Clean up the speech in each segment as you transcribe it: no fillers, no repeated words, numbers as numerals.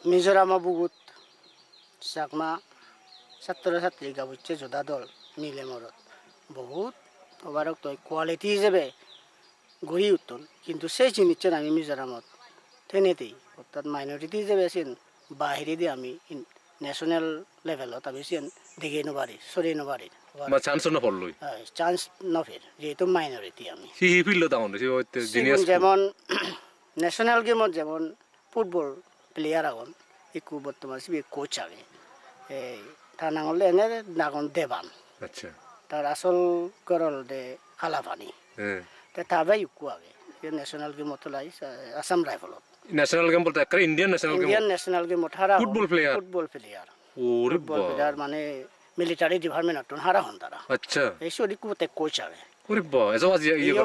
মিজোৰাম বহুত চাকমা ছাত্ৰ ছাত্ৰী গাবুচ্ছে যোদ্ধা দল মিলে মরত বহুত ওভারক তো কোয়ালিটি হিসেবে গড়ি উঠল কিন্তু সেই জিনিসটা আমি মিজোরামত তেনেতেই অর্থাৎ মাইনরিটি হিসেবে আছেন বাহিরে দিয়ে আমি ন্যাশনাল লেভেলত আমি সেন দেখে নবারি সরিয়ে নবারি চান্স না পড়লই চান্স নফের যেহেতু মাইনরিটি আমি ফিল্ড দাউন যেমন ন্যাশনাল গেমত যেমন ফুটবল প্লেয়ার আগন একু বর্তমান সিবি কোচ আগে এই তার নাম হলে এনে নাগন দেবান আচ্ছা তার আসল করল দে হালাপানি তাবে ইকু আগে ন্যাশনাল গেমত লাই আসাম রাইফলত ন্যাশনাল গেম বলতে একটা ইন্ডিয়ান ন্যাশনাল গেমত হারা ফুটবল প্লেয়ার মানে মিলিটারি ডিপার্টমেন্ট অটন হারা হন তারা আচ্ছা এই সরি কুতে কোচ আগে ওরে বা এসো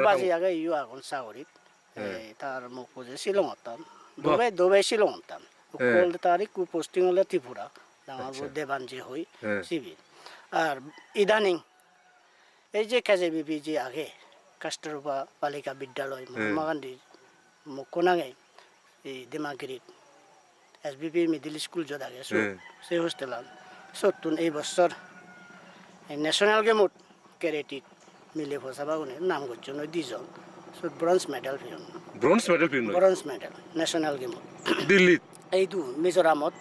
বাজি আগে ইউ আগুন সাগরিত তার মুখ বুঝে শিলং হতাম দুবাই শিলং হতাম কোল তারিখ কু পোস্টিং হলে ত্রিপুরা ডাঙর দেবান যে হই সিবি আর ইদানিং এই যে কেজেবিবি যে আগে কাস্টরবা বালিকা বিদ্যালয় মহাত্মা গান্ধীর মুখনাঙে এই দেমাগিরিত এসবিপি মিডিল স্কুল যত আগে সেই হোস্টেলার সত্তর এই বছর ন্যাশনাল গেমত ক্যারেটিক মিলে ফসাবাগুনে নাম করছে নয় দুজন bronze medal bronze medal national গেমত দিল্লি এইটো মিজোরামত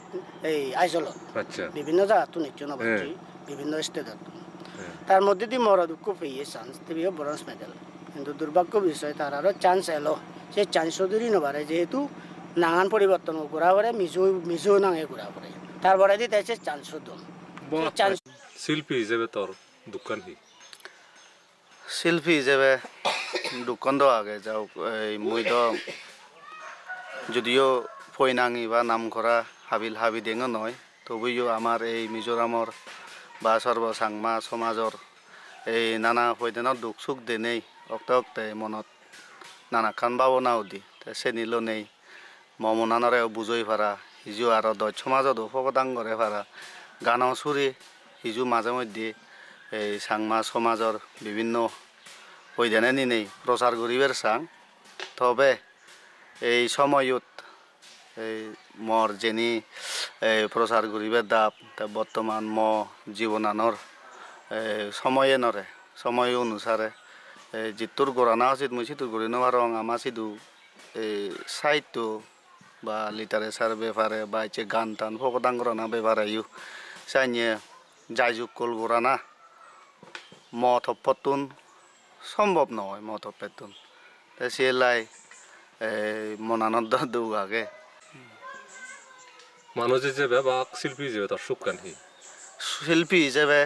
এই আইজলত আচ্ছা বিভিন্ন জায়গাত নিশ্চয় নবাচ্ছি বিভিন্ন স্টেটত তার মধ্যে দিয়ে মরা দুঃখ পেয়ে চান্স দেবে ব্রঞ্জ মেডেল কিন্তু দুর্ভাগ্য বিষয় তার আরও চান্স এলো সেই চান্স ধরি নবারে যেহেতু নানান পরিবর্তন ঘোরা পড়ে মিজো নাঙে ঘোরা পড়ে তারপরে দিয়ে তাই চান্স দম চান্স শিল্পী হিসেবে তোর দোকান কি শিল্পী হিসেবে দোকান তো আগে যাও এই মই তো যদিও ফৈনাঙি বা নামঘরা হাবি দেঙো নয় তবুও আমার এই মিজোরামর বা সর্বসাংমা সমাজর এই নানা ফৈদেনত দুখ সুখ দেনেই অক্তে মনত নানা খান ভাবনাও দি চেনিলো নেই মমনানরে বুঝই ফারা সিজু আর দৈত সমাজত ফকদাঙ্গরে ফারা গানও সুরি সিজু মাঝে মধ্যে এই সাংমা সমাজর বিভিন্ন ফৈদেনে নিনেই প্রচার করিবার চাং তবে এই সময়ত এই মর যেনি প্রচার করিবার দাপ বর্তমান জীবনানর সময়ে নরে সময় অনুসারে যিটোর গড়ানা উচিত মই সিটোর গড়ি নরং আমার সিধু এই সাহিত্য বা লিটারেচার ব্যাপারে বা এসে গান টান ফকদাঙ্গরানা ব্যাপারে ইউ চাইনিয়ে যাইযুগ কল গড়ানা থপতুন সম্ভব নয় থপেতুন সেলাই মনানন্দ দৌগাগে মানুষ হিসেবে বা শিল্পী হিসেবে তার সুখ কান শিল্পী হিসেবে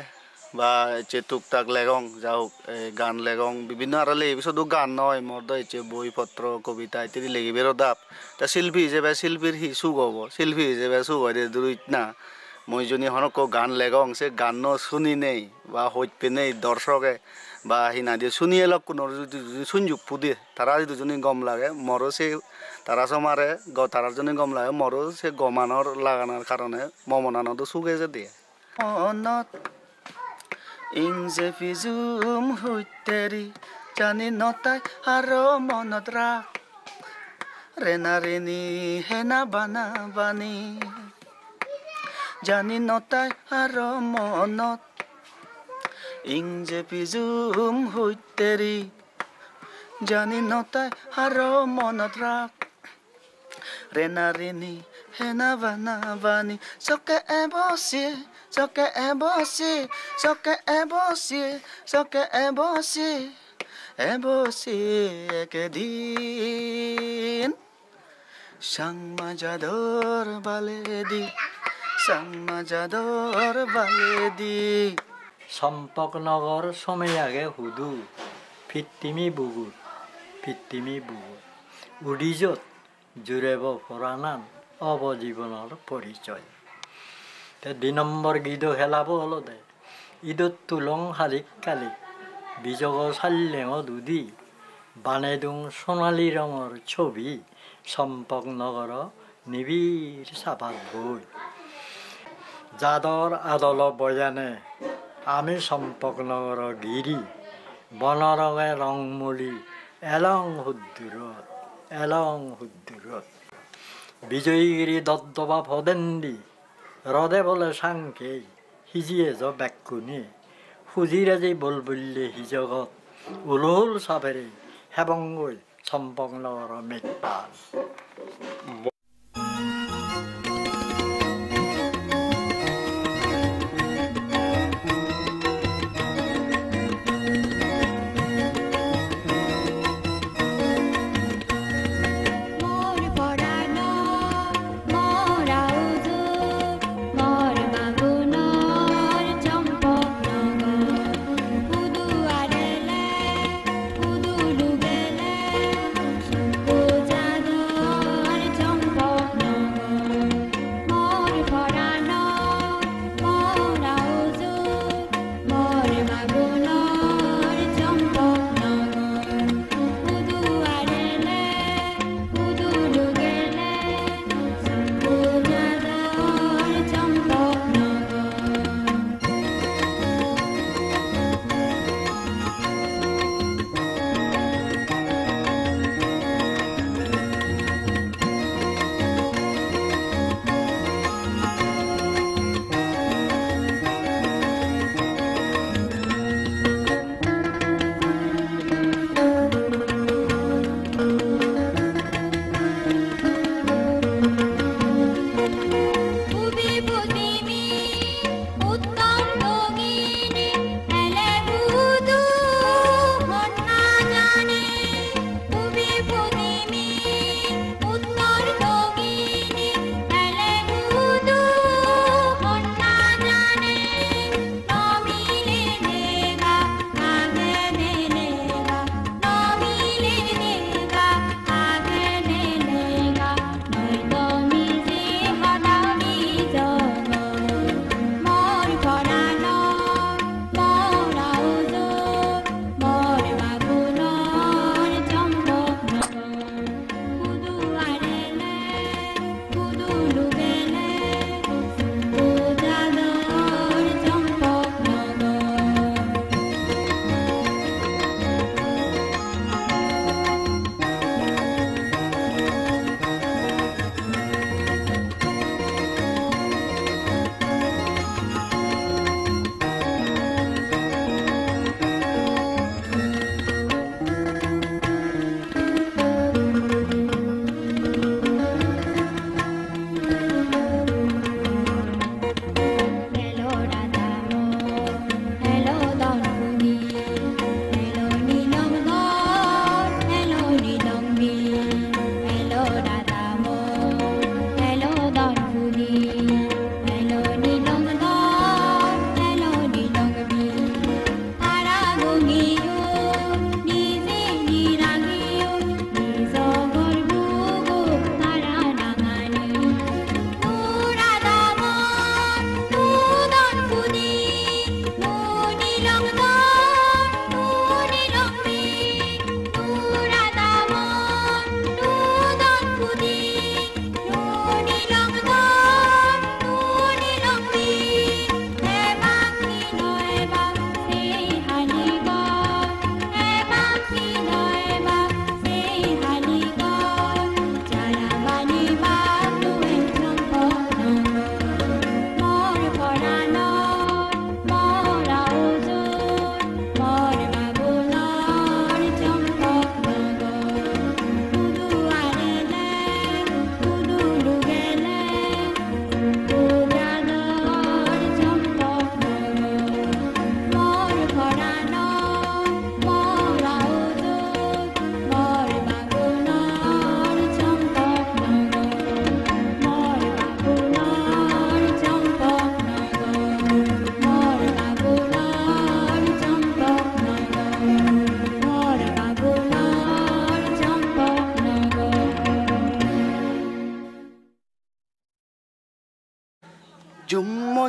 বা এসে টুকটাক লেগং যাও গান লেগং বিভিন্ন আর শুধু গান নয় মর্দ এসে বইপত্র কবিতা ইত্যাদি লেগিবেরও দাপ তা শিল্পী হিসেবে শিল্পীর সুখ হব শিল্পী হিসেবে সুখ হয় দূর না মই যদি হনক গান লেগং সে গান শুনি নেই বা হইতে নেই দর্শকে বা হিনা দিয়ে শুনিয়ে লগ কোনো যদি শুনযুক ফুদে তারা যদি গম লাগে মরো সে তারা সমারে তারার জন্য গম লাগে মরো সে গমানোর লাগানোর কারণে মমনানন্দ সুখে যে দিয়ে মনত ইংজে ফিজুম হইতেরি জানি নতাই আরো মনত রাখ রেনা রেনি হেনা বানা বানি জানি নতাই আরো মনত ইংজে ফিজুম হইতেরি জানি নতাই আরো মনত রাখ রেনা রেনি হেনা বানা বানি চকে এবসে চকে এবসে চকে এবসে চকে এবসে এবসে একদিন সাংমা যাদর বালেদি সাংমা যাদর বালেদি সম্পকনগর সময় আগে হুদু ফিত্তিমি বুগুত উডিজত জুড়েব ফরানান অবজীবনের পরিচয় 2 নম্বর গীত খেলাব হলো দে ঈদত তুলং হালিক কালিক বিজগ সাল্লেঙ দুদি বানেদুং সোনালী রঙর ছবি সম্পকনগর নিবিড় সাবাত বই যাদর আদল বয়ানে আমি সম্পকনগর গিরি বনরঙে রংমূলি এলং হুদ্দুরত বিজয়গিরি দদ্দবা ভদেন্দি হ্ৰদে বলে চাংকে সিজিয়ে য বেকুনি সুজিৰে যে বলবল্যে সিজগত উলহুল চাপেৰে হেবংগৈ চম্পকনগৰ মেঘপাল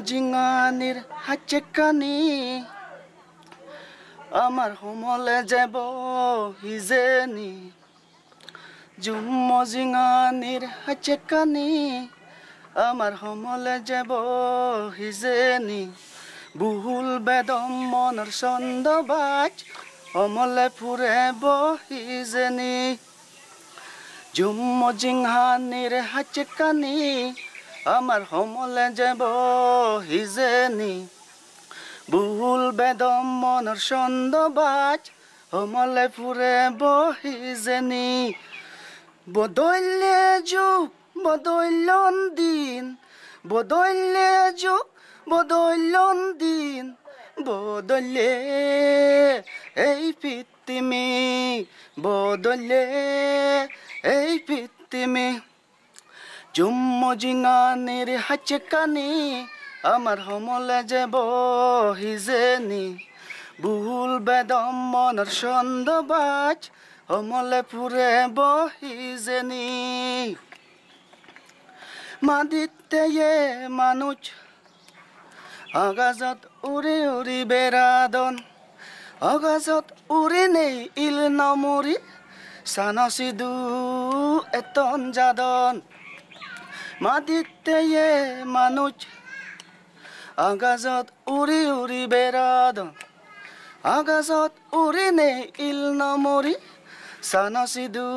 জিঙানিৰ হাচেকানি আমাৰ সমলে যাব হিজেনি জুম্ম জিঙানিৰ হাচেকানি আমাৰ সমলে যাব হিজেনি বহুল বেদম মনৰ চন্দবাজ অমলে ফুৰে বহিজেনি জুম জিংহানিৰ হাচকানি আমাৰ সমলে যাব হিজেনি বুল বেদম মনৰ ছন্দবাজ সমলে ফুৰে বহিজেনি বদলে যুগ বদলন দিন বদলে যুগ বদলন দিন বদলে এই পৃথিবী বদলে এই পৃথিবী জুম জিঙানির হাচকানি আমার সমলে যাব হিজেনি বুল বেদম মনৰ ছন্দবাজ সমলে ফুৰে বহিজেনি মাদিতে মানুষ আগাজত উৰি উৰি বেড়াদন আগাজত উৰি নেই ইল নমৰি সানসিদু এতন যাদন মাদিতে মানুষ আগাজত উৰি উৰি বেড়াদন আগাজত উৰি নেই ইল নমৰি সানসিদু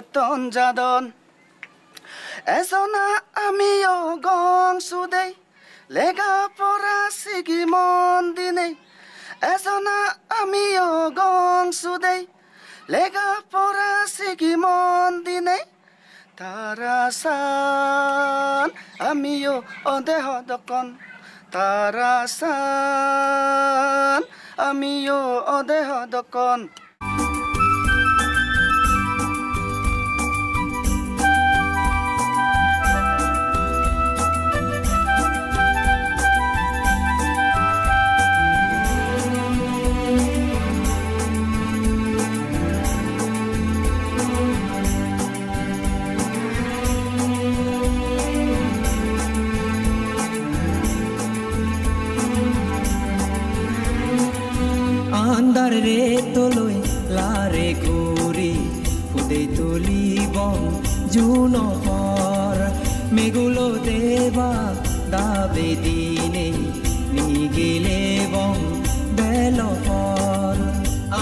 এতন যাদন এজনা আমিও গংছো দেই লেগা পৰা ছিগি মন দিনে এজনা আমিও গংছো দেই লেগা পৰা ছিগি মন দিনে তাৰাসান আমিও অদেহ দকন তাৰাসান আমিও অদেহ দকন আন্ধার রে তোলই লারে ঘুরি ফুদে তুলিব জুন পর মেগুলো দেবা দাবে দিনে নিগিলে বং বেল পর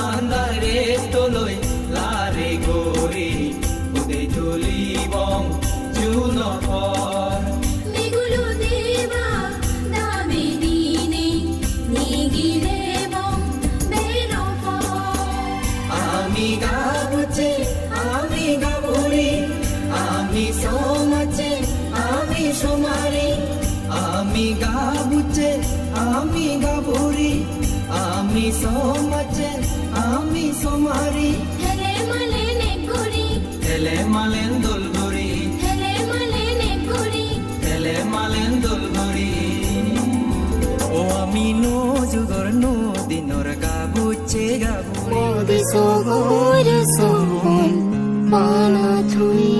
আন্ধার রে তোলই লারে ঘুরি ফুদে তুলিব জুন পর মেগুলো দেবা দাবে দিনে নিগিলে আমি গাবুচে আমি গাবুরি আমি সোমাচে আমি সোমারি আমি গাবুচে আমি গাবুরি আমি সোমাচে আমি সোমারি হেলে মালে নেগুরি হেলে মালেন দোলগড়ি হেলে মালে নেগুরি হেলে মালেন দোলগড়ি ও আমি নো যুগর নো দিনর গাবুচে গাবুরি Sohor sohon, mana thui